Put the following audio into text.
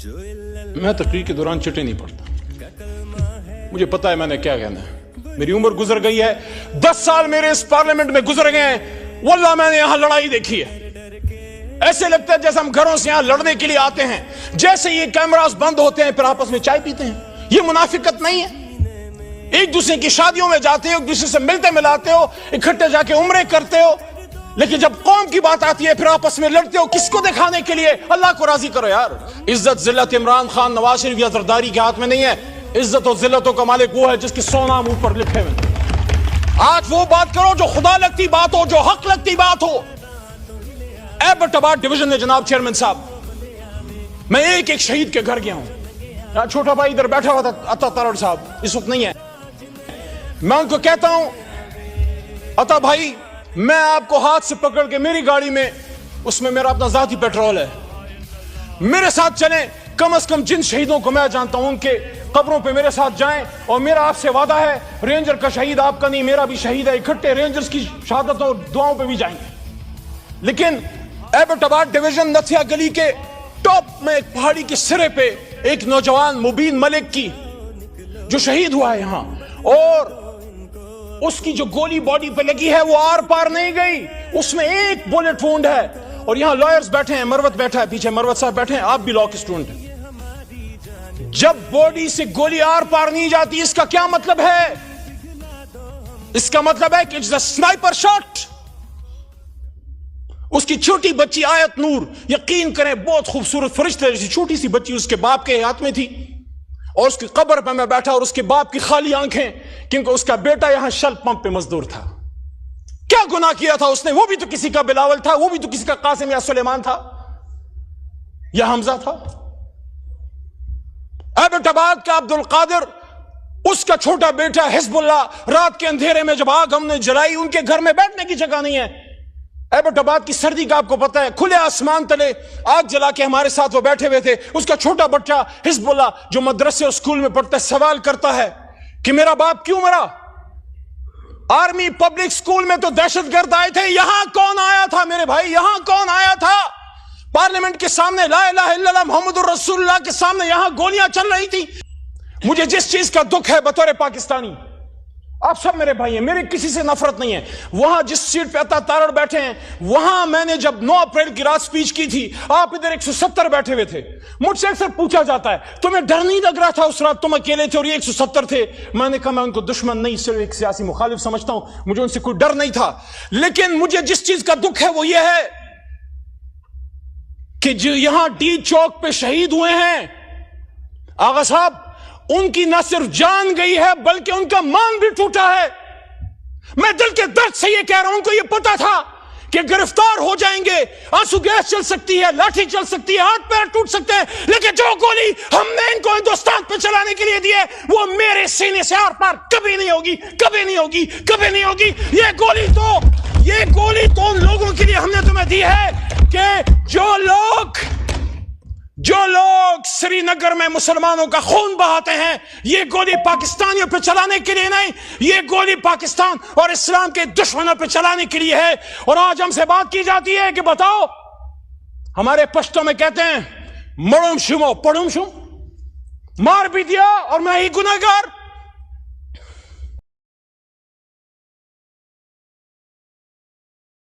میں تقریر کے دوران چٹے نہیں پڑتا، مجھے پتا ہے میں نے کیا کہنا ہے، میری عمر گزر گئی ہے، 10 سال میرے اس پارلیمنٹ میں گزر گئے ہیں، واللہ میں نے یہاں لڑائی دیکھی ہے، ایسے لگتا ہے جیسے ہم گھروں سے یہاں لڑنے کے لیے آتے ہیں، جیسے یہ کیمراز بند ہوتے ہیں پھر آپس میں چائے پیتے ہیں۔ یہ منافقت نہیں ہے؟ ایک دوسرے کی شادیوں میں جاتے ہو، ایک دوسرے سے ملتے ملاتے ہو، اکٹھے جا کے عمرے کرتے ہو، لیکن جب قوم کی بات آتی ہے پھر آپس میں لڑتے ہو، کس کو دکھانے کے لیے؟ اللہ کو راضی کرو یار۔ عزت ذلت عمران خان، نواز شریف یا زرداری کے ہاتھ میں نہیں ہے، عزت و ذلتوں کا مالک وہ ہے جس کی 100 نام اوپر لکھے ہوئے۔ آج وہ بات کرو جو خدا لگتی بات ہو، جو حق لگتی بات ہو۔ ایبٹ آباد ڈویژن میں جناب چیئرمین صاحب، میں ایک ایک شہید کے گھر گیا ہوں، چھوٹا بھائی ادھر بیٹھا ہوا تھا عطا تارڑ صاحب، اس وقت نہیں ہے، میں ان کو کہتا ہوں عطا بھائی میں آپ کو ہاتھ سے پکڑ کے میری گاڑی میں، اس میں میرا اپنا ذاتی پیٹرول ہے، میرے ساتھ چلیں، کم از کم جن شہیدوں کو میں جانتا ہوں ان کے قبروں پہ میرے ساتھ جائیں، اور میرا آپ سے وعدہ ہے رینجر کا شہید آپ کا نہیں میرا بھی شہید ہے، اکٹھے رینجرز کی شہادتوں دعاؤں پہ بھی جائیں گے۔ لیکن ایبٹ آباد ڈویژن نتھیا گلی کے ٹاپ میں ایک پہاڑی کے سرے پہ ایک نوجوان مبین ملک کی جو شہید ہوا ہے یہاں، اور اس کی جو گولی باڈی پہ لگی ہے وہ آر پار نہیں گئی، اس میں ایک بولٹ وونڈ ہے، اور یہاں لائرز بیٹھے ہیں، مروت بیٹھا ہے پیچھے، مروت صاحب بیٹھے ہیں، آپ بھی لاء کے اسٹوڈنٹ ہیں۔ جب باڈی سے گولی آر پار نہیں جاتی اس کا کیا مطلب ہے؟ اس کا مطلب ہے کہ اٹس اے سنائپر شاٹ۔ اس کی چھوٹی بچی آیت نور، یقین کریں بہت خوبصورت فرشتے جیسی چھوٹی سی بچی اس کے باپ کے ہاتھ میں تھی، اور اس کی قبر پہ میں بیٹھا اور اس کے باپ کی خالی آنکھیں، کیونکہ اس کا بیٹا یہاں شل پمپ پہ مزدور تھا۔ کیا گناہ کیا تھا اس نے؟ وہ بھی تو کسی کا بلاول تھا، وہ بھی تو کسی کا قاسم یا سلیمان تھا یا حمزہ تھا۔ ایبٹ آباد کا عبد القادر، اس کا چھوٹا بیٹا حزب اللہ، رات کے اندھیرے میں جب آگ ہم نے جلائی، ان کے گھر میں بیٹھنے کی جگہ نہیں ہے۔ ایبٹ آباد کی سردی کا آپ کو پتا ہے، کھلے آسمان تلے آگ جلا کے ہمارے ساتھ وہ بیٹھے ہوئے تھے۔ اس کا چھوٹا بچہ حزب اللہ جو مدرسے اور اسکول میں پڑھتا ہے سوال کرتا ہے کہ میرا باپ کیوں مرا؟ آرمی پبلک اسکول میں تو دہشت گرد آئے تھے، یہاں کون آیا تھا میرے بھائی؟ یہاں کون آیا تھا؟ پارلیمنٹ کے سامنے لا الہ الا اللہ محمد الرسول اللہ کے سامنے یہاں گولیاں چل رہی تھی۔ مجھے جس چیز کا دکھ ہے بطور پاکستانی، آپ سب میرے بھائی ہیں، میرے کسی سے نفرت نہیں ہے، وہاں جس سیٹ پہ عطا تارڑ بیٹھے ہیں، وہاں میں نے جب 9 اپریل کی رات سپیچ کی تھی، آپ ادھر 170 بیٹھے ہوئے تھے۔ مجھ سے اکثر پوچھا جاتا ہے تمہیں ڈر نہیں لگ رہا تھا اس رات؟ تم اکیلے تھے اور یہ 170 تھے۔ میں نے کہا میں ان کو دشمن نہیں، صرف ایک سیاسی مخالف سمجھتا ہوں، مجھے ان سے کوئی ڈر نہیں تھا۔ لیکن مجھے جس چیز کا دکھ ہے وہ یہ ہے کہ جو یہاں ڈی چوک پہ شہید ہوئے ہیں آغا صاحب، ان کی نہ صرف جان گئی ہے بلکہ ان کا مان بھی ٹوٹا ہے۔ میں دل کے درد سے یہ کہہ رہا ہوں، ان کو یہ پتا تھا کہ گرفتار ہو جائیں گے، آنسو گیس چل سکتی ہے، لاٹھی چل سکتی ہے، ہاتھ پیر ٹوٹ سکتے ہیں، لیکن جو گولی ہم نے ان کو ہندوستان پہ چلانے کے لیے دی ہے وہ میرے سینے سے آر پار کبھی نہیں ہوگی، کبھی نہیں ہوگی، کبھی نہیں ہوگی۔ یہ گولی تو ان لوگوں کے لیے ہم نے تمہیں دی ہے کہ جو لوگ سری نگر میں مسلمانوں کا خون بہاتے ہیں، یہ گولی پاکستانیوں پہ چلانے کے لیے نہیں، یہ گولی پاکستان اور اسلام کے دشمنوں پہ چلانے کے لیے ہے۔ اور آج ہم سے بات کی جاتی ہے کہ بتاؤ، ہمارے پشتوں میں کہتے ہیں مڑم شمو پڑم شم، مار بھی دیا اور میں ہی گناہگار۔